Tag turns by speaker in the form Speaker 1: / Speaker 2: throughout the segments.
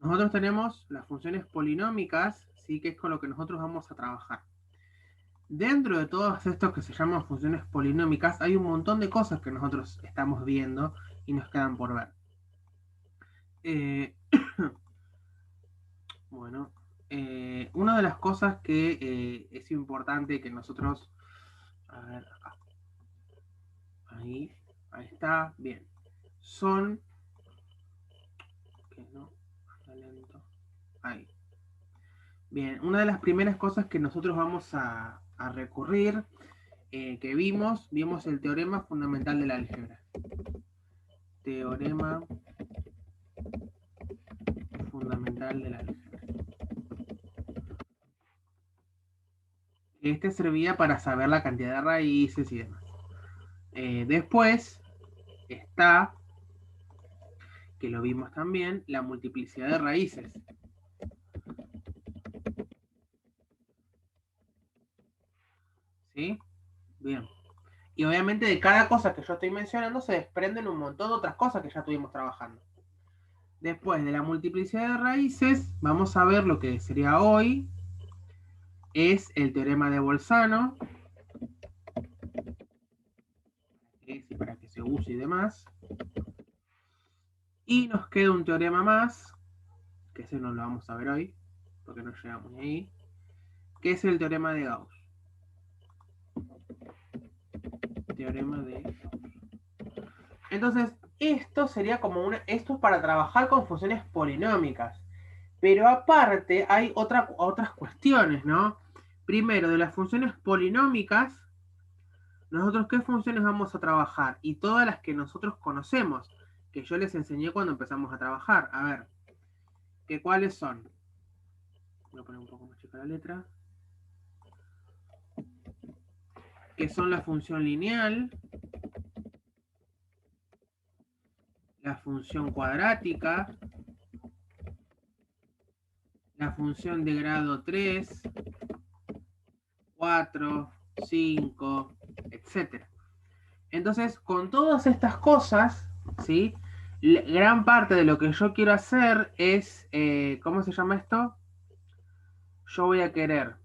Speaker 1: nosotros tenemos las funciones polinómicas, ¿sí? Que es con lo que nosotros vamos a trabajar. Dentro de todos estos que se llaman funciones polinómicas, hay un montón de cosas que nosotros estamos viendo y nos quedan por ver. Eh, bueno, una de las cosas que es importante que nosotros... A ver, acá, ahí, ahí está, bien. Son... Que no, anda lento. Ahí. Bien, una de las primeras cosas que nosotros vamos a recurrir, que vimos el teorema fundamental de la álgebra. Teorema fundamental de la álgebra. Este servía para saber la cantidad de raíces y demás. Después está, que lo vimos también, la multiplicidad de raíces. ¿Sí? Bien. Y obviamente de cada cosa que yo estoy mencionando se desprenden un montón de otras cosas que ya estuvimos trabajando. Después de la multiplicidad de raíces, vamos a ver lo que sería hoy, es el teorema de Bolzano, para que se use y demás. Y nos queda un teorema más, que ese no lo vamos a ver hoy, porque no llegamos ni ahí, que es el teorema de Gauss. Teorema de Gauss. Entonces, esto sería como esto es para trabajar con funciones polinómicas. Pero aparte hay otras cuestiones, ¿no? Primero, de las funciones polinómicas, nosotros qué funciones vamos a trabajar y todas las que nosotros conocemos, que yo les enseñé cuando empezamos a trabajar. A ver, ¿qué cuáles son? Voy a poner un poco más chica la letra. ¿Qué son la función lineal? La función cuadrática, la función de grado 3, 4, 5, etcétera. Entonces, con todas estas cosas, ¿sí? Gran parte de lo que yo quiero hacer es, ¿cómo se llama esto? Yo voy a querer,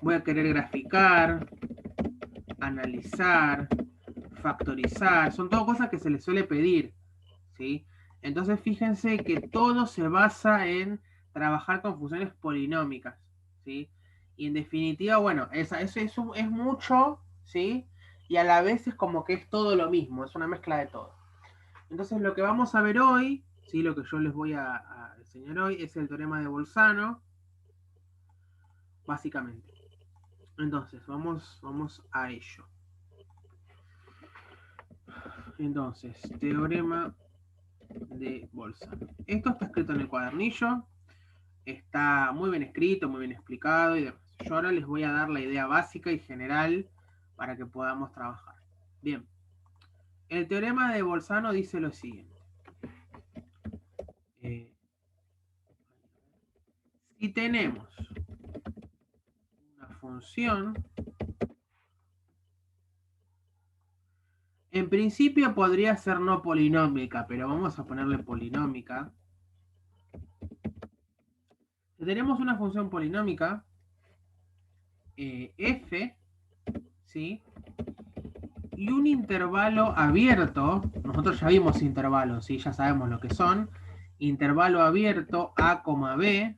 Speaker 1: voy a querer graficar, analizar, factorizar, son todas cosas que se les suele pedir, ¿sí? Entonces, fíjense que todo se basa en trabajar con funciones polinómicas, ¿sí? Y en definitiva, bueno, es mucho, ¿sí? Y a la vez es como que es todo lo mismo, es una mezcla de todo. Entonces lo que vamos a ver hoy, ¿sí? Lo que yo les voy a enseñar hoy es el teorema de Bolzano, básicamente. Entonces, vamos a ello. Entonces, teorema de Bolzano. Esto está escrito en el cuadernillo, está muy bien escrito, muy bien explicado y demás. Yo ahora les voy a dar la idea básica y general para que podamos trabajar. Bien, el teorema de Bolzano dice lo siguiente. Eh, si tenemos una función, en principio podría ser no polinómica, pero vamos a ponerle polinómica. Si tenemos una función polinómica, f, ¿sí? Y un intervalo abierto, nosotros ya vimos intervalos, ¿sí? Ya sabemos lo que son. Intervalo abierto a, b.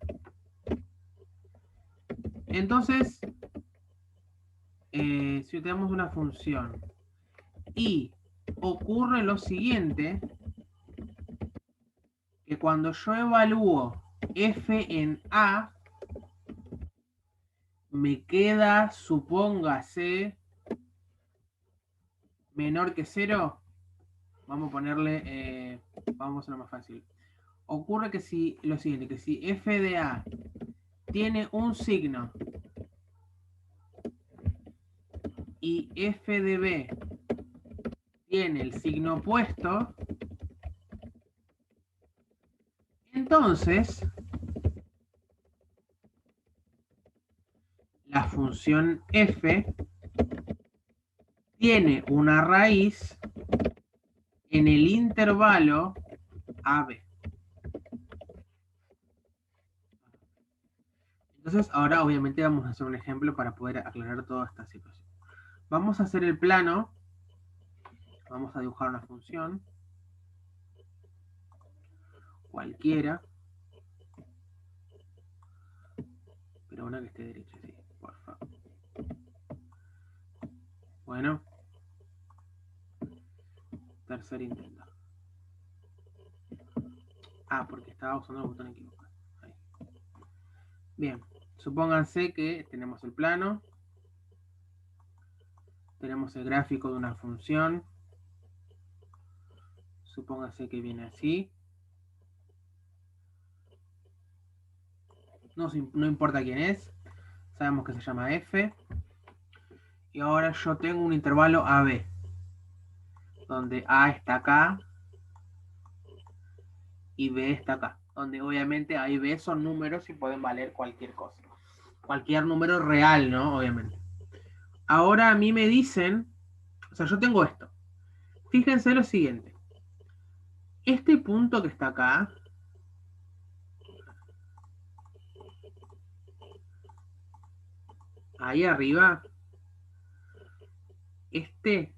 Speaker 1: Entonces, si tenemos una función y ocurre lo siguiente, que cuando yo evalúo f en a, me queda, supóngase, menor que 0, vamos a ponerle, vamos a hacerlo más fácil. Ocurre que si, lo siguiente, que si f de a tiene un signo y f de b tiene el signo opuesto, entonces la función f tiene una raíz en el intervalo AB. Entonces, ahora obviamente vamos a hacer un ejemplo para poder aclarar toda esta situación. Vamos a hacer el plano. Vamos a dibujar una función. Cualquiera. Pero una que esté derecha, sí, por favor. Bueno. Tercer intento. Ah, porque estaba usando el botón equivocado. Ahí. Bien. Supónganse que tenemos el plano. Tenemos el gráfico de una función. Supóngase que viene así. No importa quién es. Sabemos que se llama f. Y ahora yo tengo un intervalo AB. Donde A está acá. Y B está acá. Donde obviamente A y B son números y pueden valer cualquier cosa. Cualquier número real, ¿no? Obviamente. Ahora a mí me dicen. O sea, yo tengo esto. Fíjense lo siguiente. Este punto que está acá. Ahí arriba. Este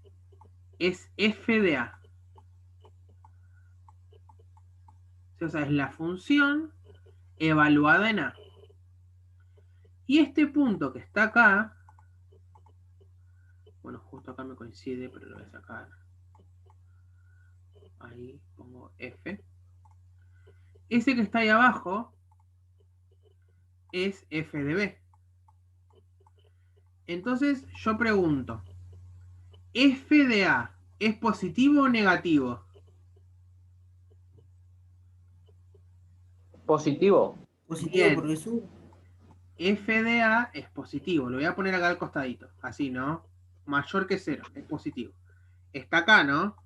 Speaker 1: es f de A. O sea, es la función evaluada en A. Y este punto que está acá, bueno, justo acá me coincide, pero lo voy a sacar. Ahí pongo F. Ese que está ahí abajo es F de B. Entonces yo pregunto, ¿F de A es positivo o negativo?
Speaker 2: Positivo.
Speaker 3: Positivo,
Speaker 1: Bien,
Speaker 3: profesor.
Speaker 1: F de A es positivo. Lo voy a poner acá al costadito. Así, ¿no? Mayor que 0, es positivo. Está acá, ¿no?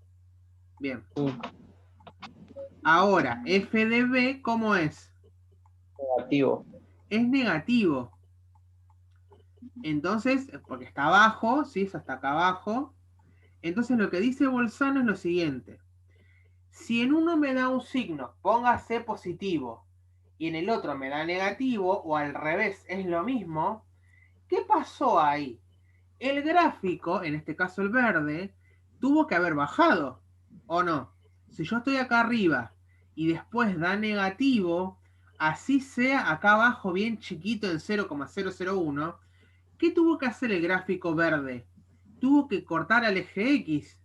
Speaker 1: Bien.
Speaker 2: Sí.
Speaker 1: Ahora, F de B, ¿cómo es?
Speaker 2: Negativo.
Speaker 1: Es negativo. Entonces, porque está abajo, ¿sí? Eso está acá abajo. Entonces lo que dice Bolzano es lo siguiente. Si en uno me da un signo, póngase positivo, y en el otro me da negativo, o al revés, es lo mismo, ¿qué pasó ahí? El gráfico, en este caso el verde, tuvo que haber bajado, ¿o no? Si yo estoy acá arriba y después da negativo, así sea acá abajo bien chiquito en 0,001, ¿qué tuvo que hacer el gráfico verde? Tuvo que cortar al eje X.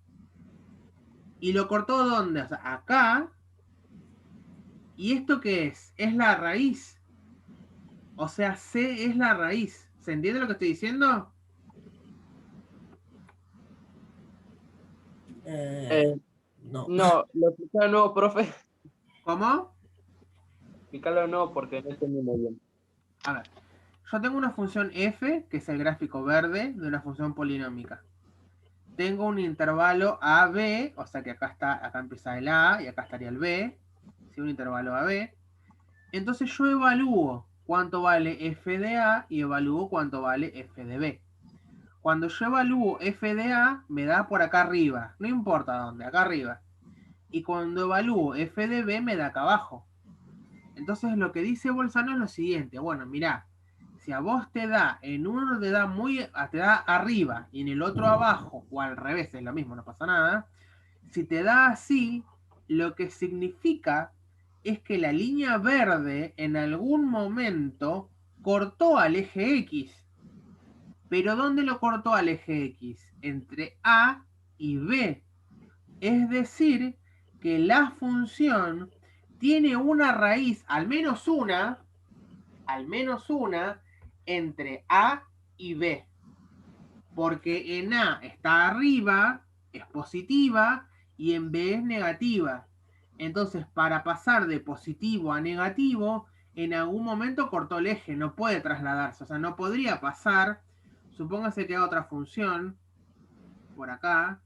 Speaker 1: ¿Y lo cortó dónde? O sea, acá. ¿Y esto qué es? Es la raíz. O sea, C es la raíz. ¿Se entiende lo que estoy diciendo?
Speaker 2: Eh,
Speaker 3: No.
Speaker 2: no, lo explica no, profe.
Speaker 1: ¿Cómo?
Speaker 2: Explícalo no, porque no entendí muy bien.
Speaker 1: A ver. Yo tengo una función f, que es el gráfico verde de una función polinómica. Tengo un intervalo AB, o sea que acá empieza el A y acá estaría el B. ¿Sí? Un intervalo AB. Entonces yo evalúo cuánto vale f de A y evalúo cuánto vale f de B. Cuando yo evalúo f de A, me da por acá arriba. No importa dónde, acá arriba. Y cuando evalúo f de B, me da acá abajo. Entonces lo que dice Bolzano es lo siguiente. Bueno, mirá, si a vos te da, en uno te da arriba y en el otro abajo, o al revés, es lo mismo, no pasa nada. Si te da así, lo que significa es que la línea verde en algún momento cortó al eje X. Pero ¿dónde lo cortó al eje X? Entre A y B. Es decir, que la función tiene una raíz, al menos una, entre A y B. Porque en A está arriba, es positiva, y en B es negativa. Entonces, para pasar de positivo a negativo, en algún momento cortó el eje, no puede trasladarse, o sea, no podría pasar, supóngase que haga otra función, por acá,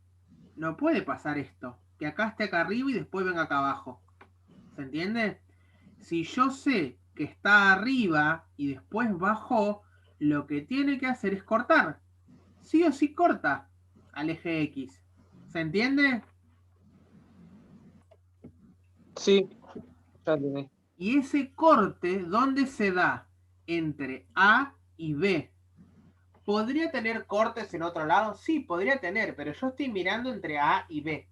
Speaker 1: no puede pasar esto, que acá esté acá arriba y después venga acá abajo. ¿Se entiende? Si yo sé que está arriba y después bajó, lo que tiene que hacer es cortar. Sí o sí corta al eje X. ¿Se entiende?
Speaker 2: Sí, ya entendí.
Speaker 1: Y ese corte, ¿dónde se da? Entre A y B. ¿Podría tener cortes en otro lado? Sí, podría tener, pero yo estoy mirando entre A y B.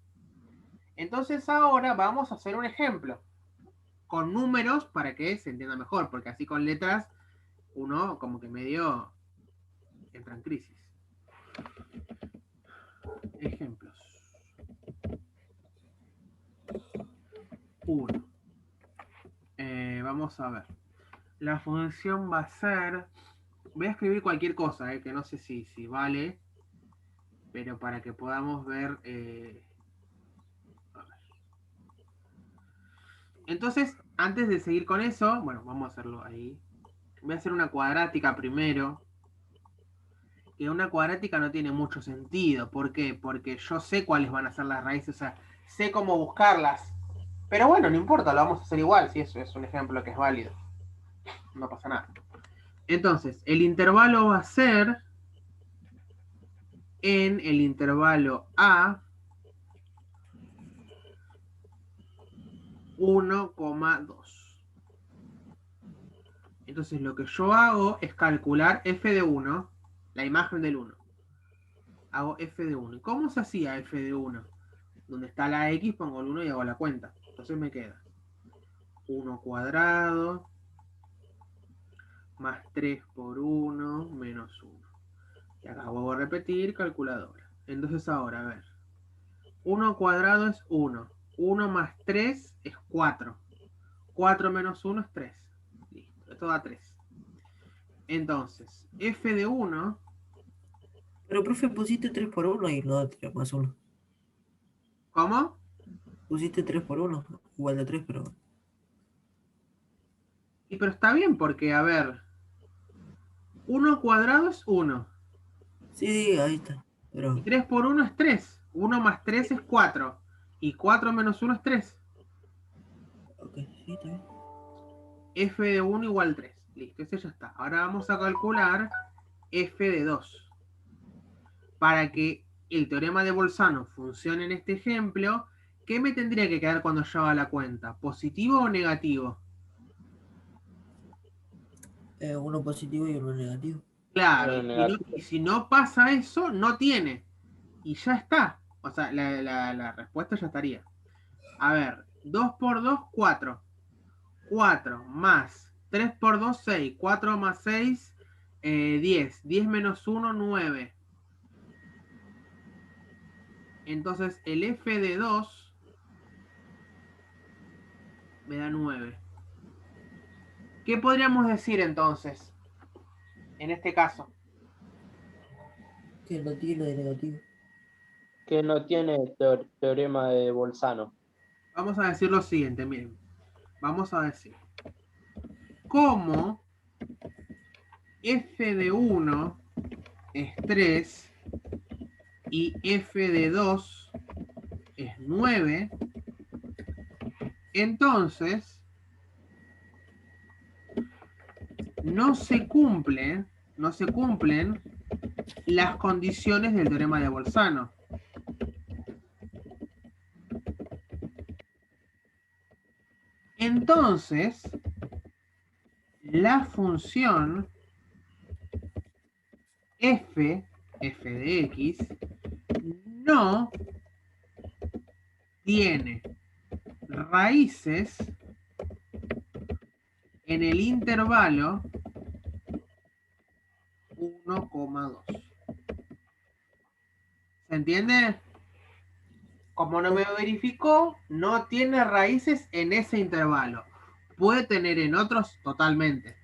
Speaker 1: Entonces ahora vamos a hacer un ejemplo con números para que se entienda mejor, porque así con letras uno como que medio entra en crisis. Ejemplos. 1. Vamos a ver. La función va a ser... Voy a escribir cualquier cosa, que no sé si vale, pero para que podamos ver... a ver. Entonces, antes de seguir con eso, bueno, vamos a hacerlo ahí. Voy a hacer una cuadrática primero. Que una cuadrática no tiene mucho sentido. ¿Por qué? Porque yo sé cuáles van a ser las raíces, o sea, sé cómo buscarlas. Pero bueno, no importa, lo vamos a hacer igual, si eso es un ejemplo que es válido. No pasa nada. Entonces, el intervalo va a ser en el intervalo A 1,2. Entonces lo que yo hago es calcular f de 1, la imagen del 1. Hago f de 1. ¿Y cómo se hacía f de 1? Donde está la x pongo el 1 y hago la cuenta. Entonces me queda 1 cuadrado más 3 por 1 menos 1. Y acá vuelvo a repetir, calculadora. Entonces ahora, a ver. 1 cuadrado es 1. 1 más 3 es 4. 4 menos 1 es 3. Listo, esto da 3. Entonces, f de 1...
Speaker 3: Pero, profe, pusiste 3 por uno y no da 3 más uno.
Speaker 1: ¿Cómo?
Speaker 3: Pusiste 3 por uno, igual de 3, pero...
Speaker 1: Y pero está bien porque, a ver, 1 cuadrado es 1.
Speaker 3: Sí, ahí está.
Speaker 1: Y
Speaker 3: Pero,
Speaker 1: 3 por 1 es 3. 1 más 3 es 4. Y 4 menos 1 es 3.
Speaker 3: ok, sí, está bien.
Speaker 1: F de 1 igual 3. Listo, ese ya está. Ahora vamos a calcular F de 2. Para que el teorema de Bolzano funcione en este ejemplo, ¿qué me tendría que quedar cuando yo haga la cuenta? ¿Positivo o negativo?
Speaker 3: Uno positivo y uno negativo.
Speaker 1: Claro,
Speaker 2: Bueno,
Speaker 1: y
Speaker 2: negativo.
Speaker 1: si no pasa eso, no tiene. Y ya está. O sea, la respuesta ya estaría. A ver, 2 por 2, 4. 4 más 3 por 2, 6. 4 más 6, 10. 10 menos 1, 9. Entonces el f de 2 me da 9. ¿Qué podríamos decir entonces? En este caso.
Speaker 3: Que no tiene de negativo.
Speaker 2: Que no tiene teorema de Bolzano.
Speaker 1: Vamos a decir lo siguiente, miren. Vamos a decir. ¿Cómo f de 1 es 3 y f de 2 es 9? Entonces, no se cumplen las condiciones del teorema de Bolzano. Entonces, la función f de x, no tiene raíces en el intervalo 1,2. ¿Se entiende? Como no me verificó, no tiene raíces en ese intervalo. Puede tener en otros totalmente.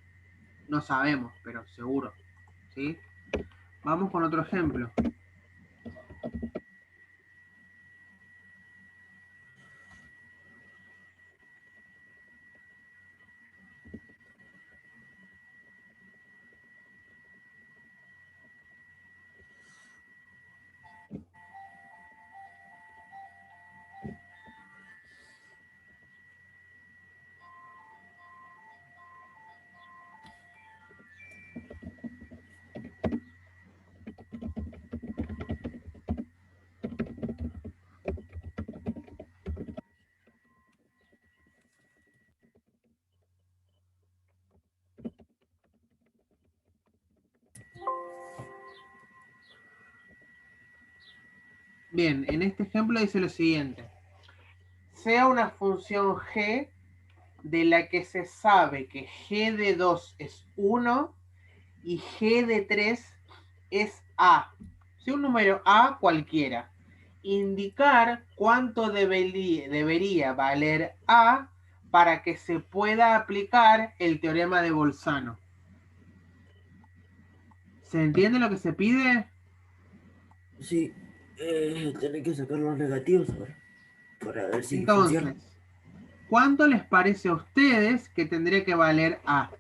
Speaker 1: No sabemos, pero seguro. ¿Sí? Vamos con otro ejemplo. Bien, en este ejemplo dice lo siguiente. Sea una función g de la que se sabe que g de 2 es 1 y g de 3 es a. Si un número a cualquiera. Indicar cuánto debería valer a para que se pueda aplicar el teorema de Bolzano. ¿Se entiende lo que se pide?
Speaker 3: Sí, tenés que sacar los negativos ahora, para ver si funciona.
Speaker 1: Entonces, ¿cuánto les parece a ustedes que tendría que valer a?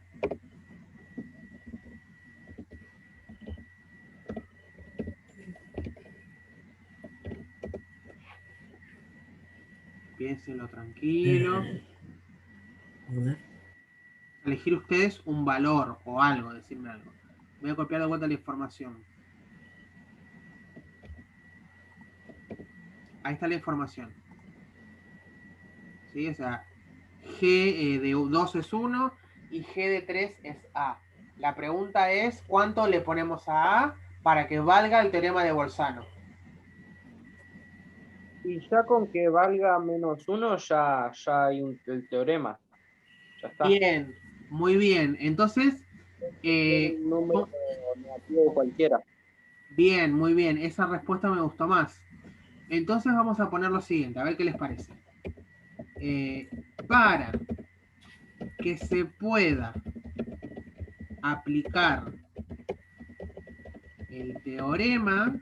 Speaker 1: Piénsenlo tranquilo.
Speaker 3: A ver.
Speaker 1: Elegir ustedes un valor o algo, decirme algo. Voy a copiar de vuelta la información. Ahí está la información. ¿Sí? O sea, G de 2 es 1 y G de 3 es A. La pregunta es, ¿cuánto le ponemos a A para que valga el teorema de Bolzano?
Speaker 2: Y ya con que valga -1, ya hay el teorema. Ya está.
Speaker 1: Bien, muy bien. Entonces,
Speaker 2: Ser un número negativo cualquiera.
Speaker 1: bien, muy bien. Esa respuesta me gustó más. Entonces vamos a poner lo siguiente, a ver qué les parece. Para que se pueda aplicar el teorema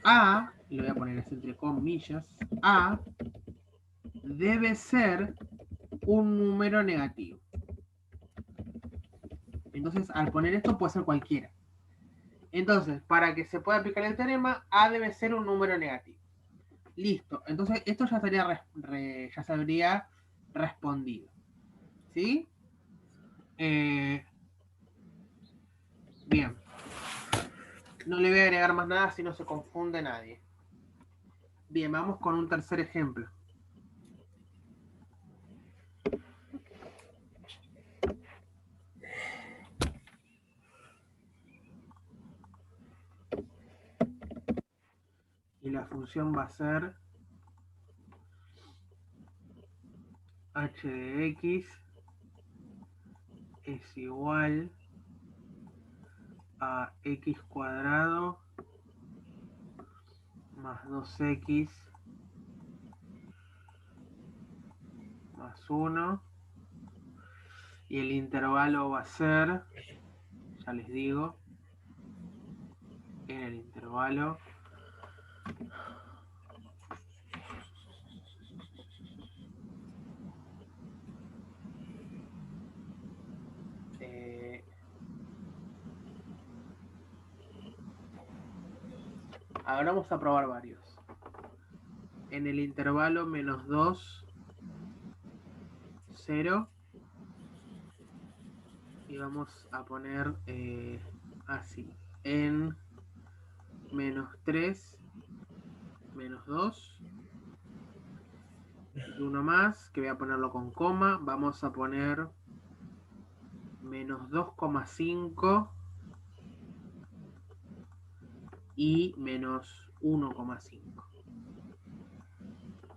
Speaker 1: A, lo voy a poner así entre comillas, A debe ser un número negativo. Entonces, al poner esto puede ser cualquiera. Entonces, para que se pueda aplicar el teorema, A debe ser un número negativo. Listo. Entonces, esto ya ya se habría respondido. ¿Sí? Bien. No le voy a agregar más nada si no se confunde nadie. Bien, vamos con un tercer ejemplo. Y la función va a ser h de x es igual a x cuadrado más 2x más 1. Y el intervalo va a ser, ya les digo, en el intervalo ahora vamos a probar varios. En el intervalo -2, 0. Y vamos a poner así. En -3, -2. Y uno más, que voy a ponerlo con coma. Vamos a poner -2,5 y -1,5.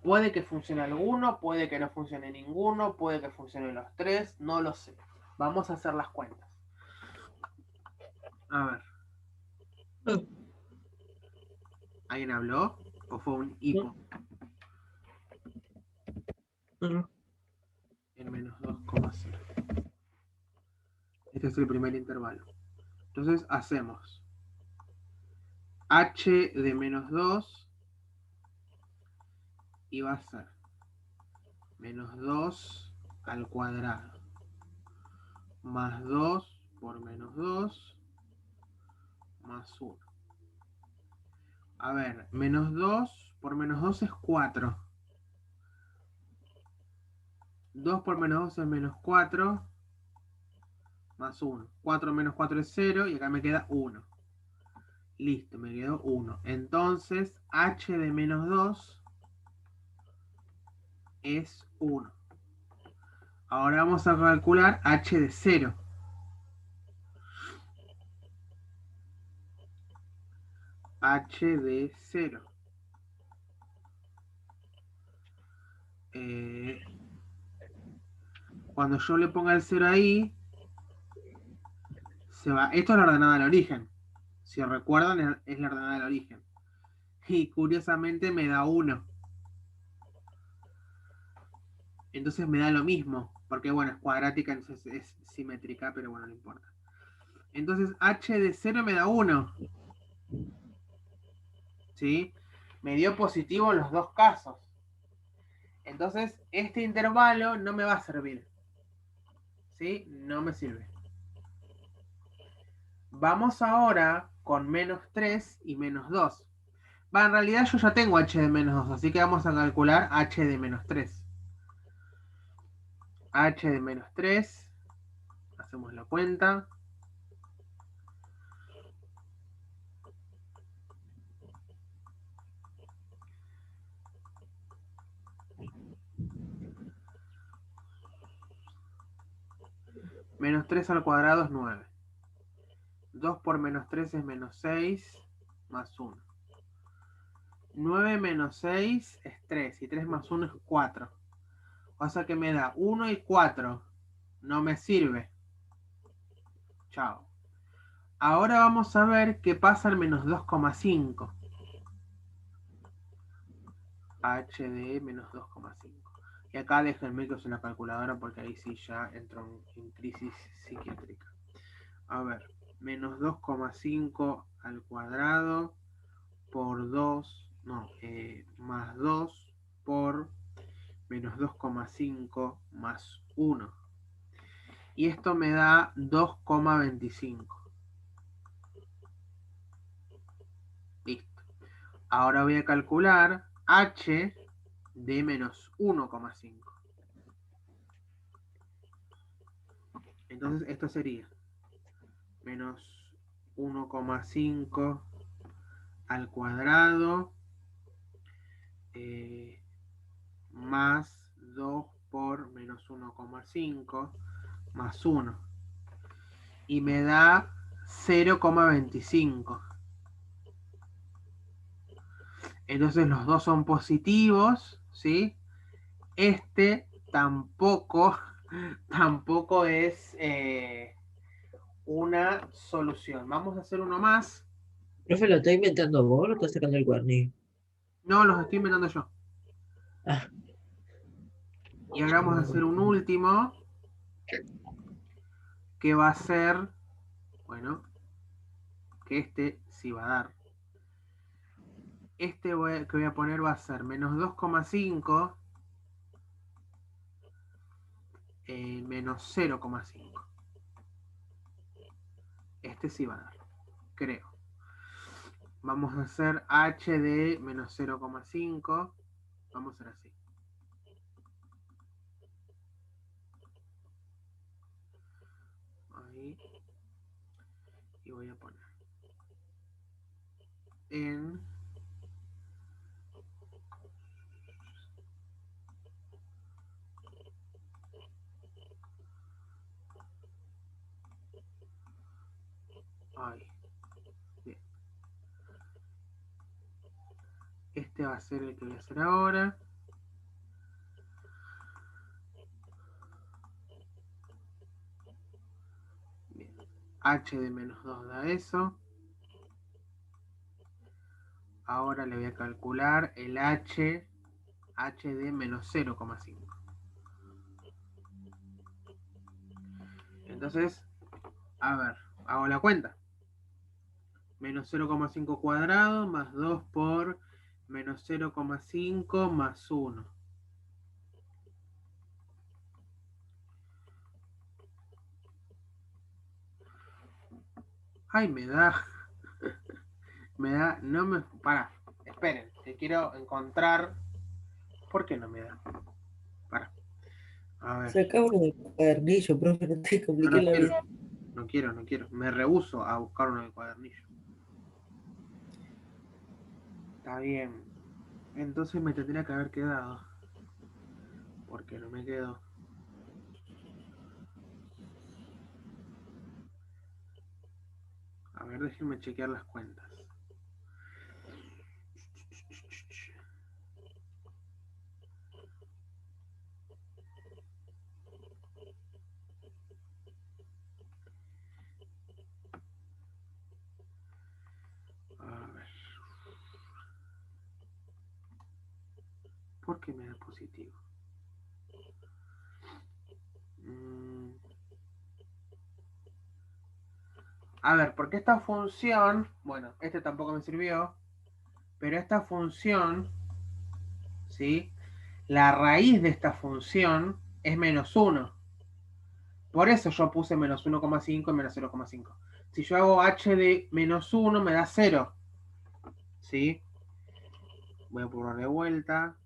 Speaker 1: Puede que funcione alguno, puede que no funcione ninguno, puede que funcione los tres, no lo sé. Vamos a hacer las cuentas. A ver. ¿Alguien habló? ¿O fue un hipo? En -2,0. Este es el primer intervalo. Entonces hacemos h de -2 y va a ser -2 al cuadrado más 2 por -2 más 1. A ver, -2 por -2 es 4. 2 por -2 es -4 más 1. 4 menos 4 es 0 y acá me queda 1. Listo, me quedó 1. Entonces, h de -2 es 1. Ahora vamos a calcular h de 0. h de 0. Cuando yo le ponga el 0 ahí, se va. Esto es la ordenada del origen. Si recuerdan, es la ordenada del origen. Y curiosamente me da 1. Entonces me da lo mismo. Porque bueno, es cuadrática, entonces es simétrica, pero bueno, no importa. Entonces h de 0 me da 1. ¿Sí? Me dio positivo en los dos casos. Entonces este intervalo no me va a servir. ¿Sí? No me sirve. Vamos ahora con menos 3 y menos 2. Va, en realidad yo ya tengo h de menos 2, así que vamos a calcular h de menos 3. H de menos 3. Hacemos la cuenta. Menos 3 al cuadrado es 9. 2 por menos 3 es menos 6, más 1. 9 menos 6 es 3, y 3 más 1 es 4. O sea que me da 1 y 4. No me sirve. Chao. Ahora vamos a ver qué pasa al menos 2,5. H de menos 2,5. Y acá déjenme que use una calculadora porque ahí sí ya entro en crisis psiquiátrica. A ver, menos 2,5 al cuadrado por 2, no, más 2 por menos 2,5 más 1. Y esto me da 2,25. Listo. Ahora voy a calcular h de menos 1,5. Entonces esto sería menos 1,5 al cuadrado más 2 por menos 1,5 más 1. Y me da 0,25. Entonces los dos son positivos, ¿sí? Este tampoco es una solución. Vamos a hacer uno más.
Speaker 3: Profe, ¿lo está inventando vos o lo estás sacando el cuernillo?
Speaker 1: No, los estoy inventando yo.
Speaker 3: Ah,
Speaker 1: Y ahora vamos a hacer un último, que va a ser, bueno, que este sí va a dar. Este que voy a poner va a ser menos 2,5 menos 0,5. Este sí va a dar, creo. Vamos a hacer h de menos 0,5. Vamos a hacer así. Ahí. Y voy a poner en ahí. Bien. Este va a ser el que voy a hacer ahora. Bien. H de menos 2 da eso. Ahora le voy a calcular el h de menos 0,5. Entonces, a ver, hago la cuenta. Menos 0,5 cuadrado más 2 por menos 0,5 más 1. Ay, no me, para, esperen, que quiero encontrar, ¿por qué no me da? Para, a ver,
Speaker 3: saca uno del cuadernillo, profe, no te
Speaker 1: no,
Speaker 3: compliques
Speaker 1: no
Speaker 3: la
Speaker 1: quiero,
Speaker 3: vida.
Speaker 1: no quiero, me rehúso a buscar uno de cuadernillo. Está bien, entonces me tendría que haber quedado, porque no me quedo. A ver, déjenme chequear las cuentas. que me da positivo. A ver, porque esta función, bueno, este tampoco me sirvió, pero esta función, ¿sí? La raíz de esta función es menos 1. Por eso yo puse menos 1,5 y menos 0,5. Si yo hago h de menos 1 me da 0. ¿Sí? Voy a probar de vuelta.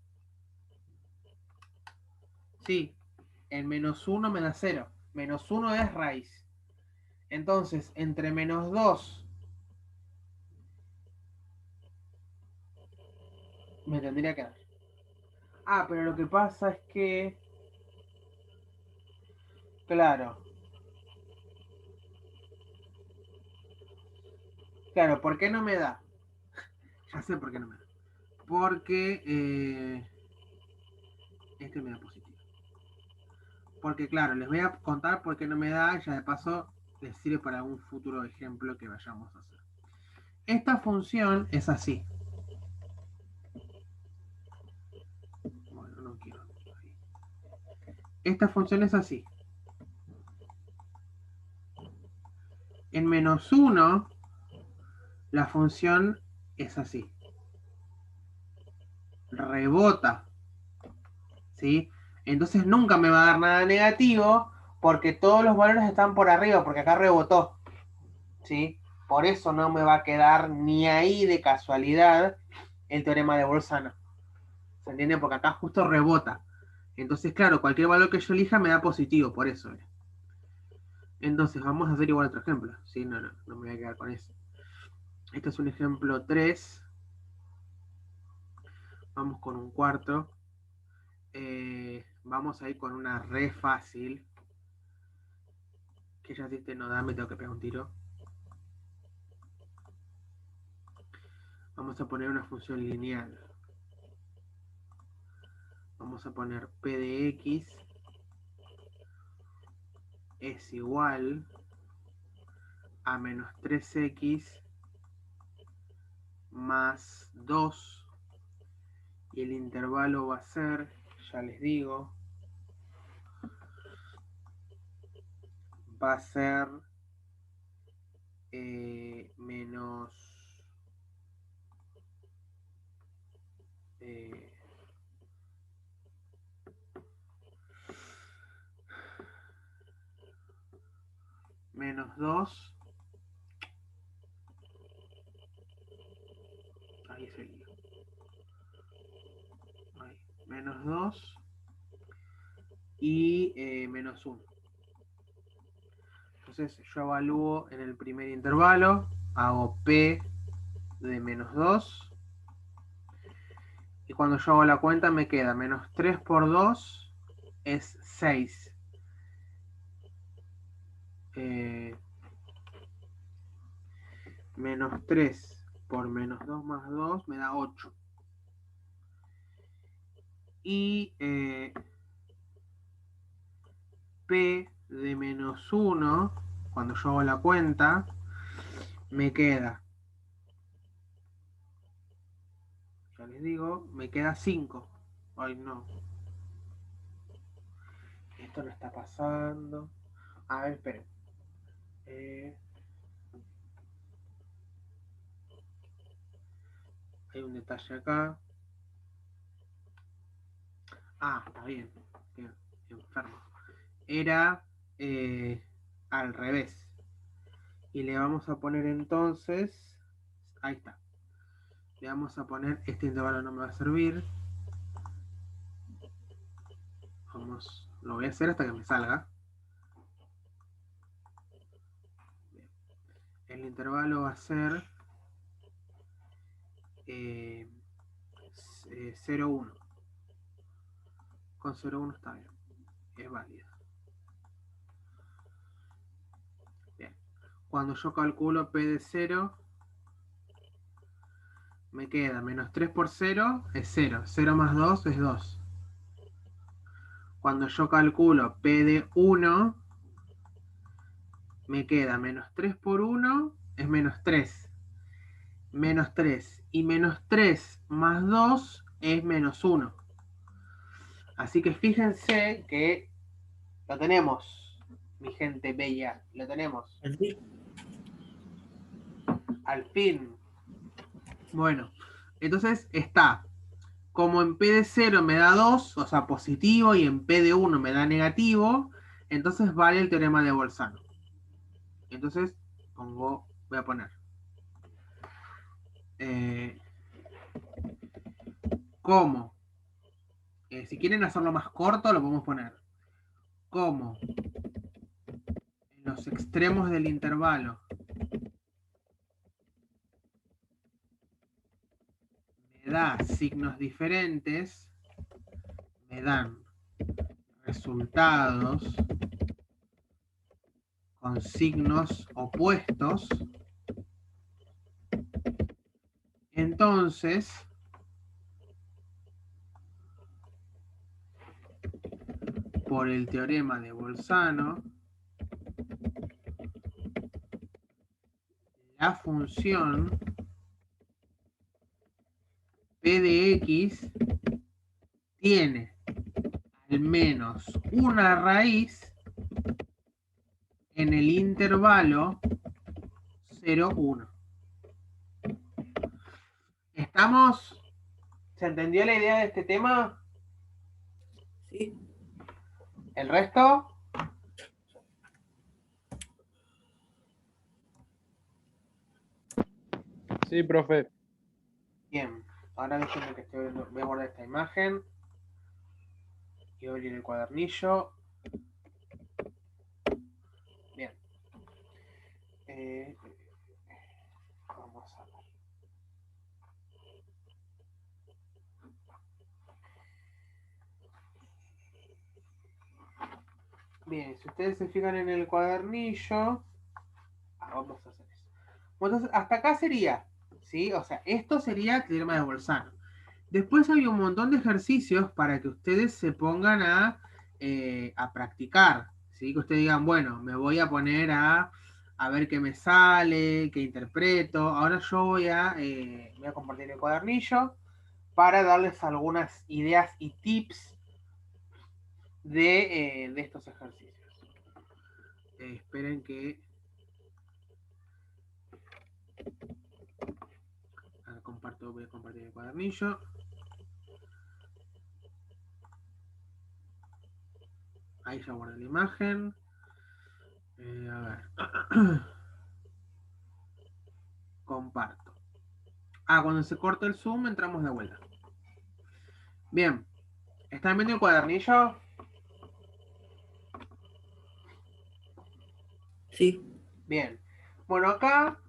Speaker 1: Sí, el menos 1 me da 0. Menos 1 es raíz. Entonces, entre menos 2 me tendría que dar. Ah, pero lo que pasa es que... Claro. Claro, ¿por qué no me da? Ya sé por qué no me da. Porque este me da positivo. Porque claro, les voy a contar por qué no me da, ya de paso les sirve para un futuro ejemplo que vayamos a hacer. Esta función es así. Bueno, no quiero. Esta función es así. En menos 1, la función es así. Rebota. ¿Sí? Entonces nunca me va a dar nada negativo porque todos los valores están por arriba, porque acá rebotó. ¿Sí? Por eso no me va a quedar ni ahí de casualidad el teorema de Bolzano. ¿Se entiende? Porque acá justo rebota. Entonces, claro, cualquier valor que yo elija me da positivo, por eso. Entonces, vamos a hacer igual otro ejemplo. ¿Sí? No me voy a quedar con eso. Este es un ejemplo 3. Vamos con un cuarto. Vamos a ir con una re fácil. Que ya si este no da, me tengo que pegar un tiro. Vamos a poner una función lineal. Vamos a poner p de x es igual a menos 3x más 2. Y el intervalo va a ser, ya les digo, va a ser menos menos 2. Ahí sería. Ahí. Menos 2 y menos 1. Entonces yo evalúo en el primer intervalo, hago p de menos 2. Y cuando yo hago la cuenta me queda menos 3 por 2 es 6. Menos 3 por menos 2 más 2 me da 8. Y p de menos 1, cuando yo hago la cuenta, me queda, ya les digo, me queda 5. Ay, no. Esto no está pasando. A ver, esperen. Hay un detalle acá. Ah, está bien. Bien, enfermo. Era al revés. Y le vamos a poner entonces... Ahí está. Le vamos a poner... Este intervalo no me va a servir. Vamos... Lo voy a hacer hasta que me salga. Bien. El intervalo va a ser... 0,1. Con 0,1 está bien. Es válido. Bien. Cuando yo calculo P de 0, me queda menos 3 por 0 es 0. 0 más 2 es 2. Cuando yo calculo P de 1, me queda menos 3 por 1 es menos 3. Menos 3. Y menos 3 más 2 es menos 1. Así que fíjense que lo tenemos, mi gente bella, lo tenemos. Al fin. Bueno, entonces está, como en P de 0 me da 2, o sea, positivo, y en P de 1 me da negativo, entonces vale el teorema de Bolzano. Entonces, voy a poner. ¿Cómo? Si quieren hacerlo más corto, lo podemos poner. ¿Cómo? En los extremos del intervalo me da signos diferentes, me dan resultados con signos opuestos, entonces por el teorema de Bolzano, la función p de x tiene al menos una raíz en el intervalo 0, 1. ¿Estamos? ¿Se entendió la idea de este tema?
Speaker 3: Sí.
Speaker 1: ¿El resto?
Speaker 2: Sí, profe.
Speaker 1: Bien. Ahora déjenme que voy a guardar esta imagen. Y voy a abrir el cuadernillo. Bien. Vamos a ver. Bien, si ustedes se fijan en el cuadernillo, vamos a hacer eso. Bueno, entonces, hasta acá sería, ¿sí? O sea, esto sería el teorema de Bolzano. Después hay un montón de ejercicios para que ustedes se pongan a practicar, ¿sí? Que ustedes digan, bueno, me voy a poner a ver qué me sale, qué interpreto. Ahora yo voy a compartir el cuadernillo para darles algunas ideas y tips de estos ejercicios. Esperen que... voy a compartir el cuadernillo. Ahí ya guardé la imagen. A ver. Comparto. Cuando se corta el zoom entramos de vuelta. Bien. ¿Están viendo el cuadernillo?
Speaker 3: Sí.
Speaker 1: Bien. Bueno, acá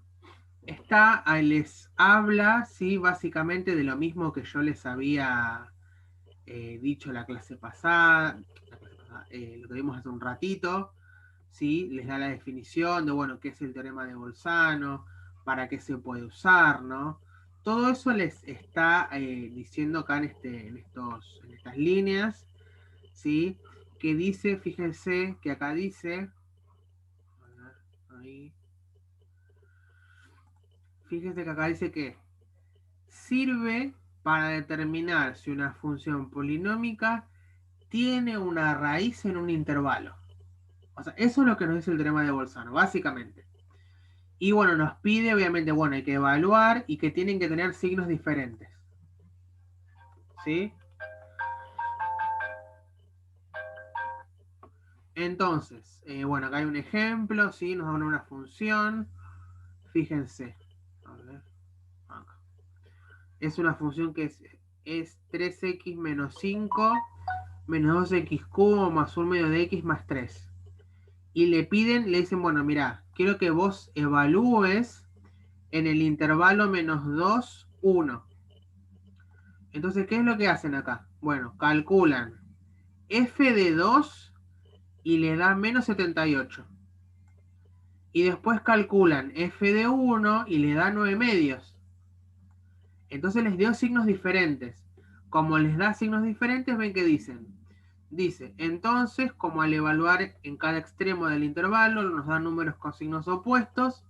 Speaker 1: les habla, ¿sí? Básicamente de lo mismo que yo les había dicho la clase pasada, lo que vimos hace un ratito, ¿sí? Les da la definición de, bueno, qué es el teorema de Bolzano, para qué se puede usar, ¿no? Todo eso les está diciendo acá en estas líneas, ¿sí? Que dice, fíjense que acá dice, ahí, fíjense que acá dice que sirve para determinar si una función polinómica tiene una raíz en un intervalo. O sea, eso es lo que nos dice el teorema de Bolzano, básicamente. Y bueno, nos pide, obviamente, bueno, hay que evaluar y que tienen que tener signos diferentes. ¿Sí? Entonces, bueno, acá hay un ejemplo, ¿sí? Nos dan una función. Fíjense. A ver, acá. Es una función que es 3x menos 5 menos 2x cubo más 1 medio de x más 3. Y le dicen, bueno, mira, quiero que vos evalúes en el intervalo menos 2, 1. Entonces, ¿qué es lo que hacen acá? Bueno, calculan f de 2 y le da menos 78. Y después calculan f de 1 y le da 9 medios. Entonces les dio signos diferentes. Como les da signos diferentes, ven que dicen. Dice, entonces, como al evaluar en cada extremo del intervalo nos dan números con signos opuestos,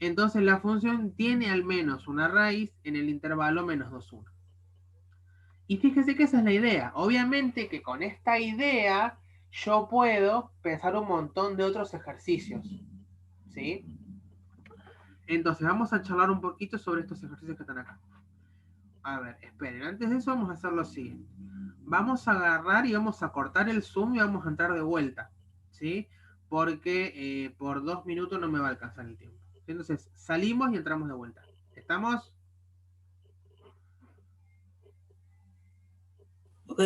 Speaker 1: entonces la función tiene al menos una raíz en el intervalo menos 2, 1. Y fíjese que esa es la idea. Obviamente que con esta idea yo puedo pensar un montón de otros ejercicios. ¿Sí? Entonces vamos a charlar un poquito sobre estos ejercicios que están acá. A ver, esperen, antes de eso vamos a hacer lo siguiente. Vamos a agarrar y vamos a cortar el zoom y vamos a entrar de vuelta. ¿Sí? Porque por 2 minutos no me va a alcanzar el tiempo. Entonces salimos y entramos de vuelta. ¿Estamos?
Speaker 3: Ok.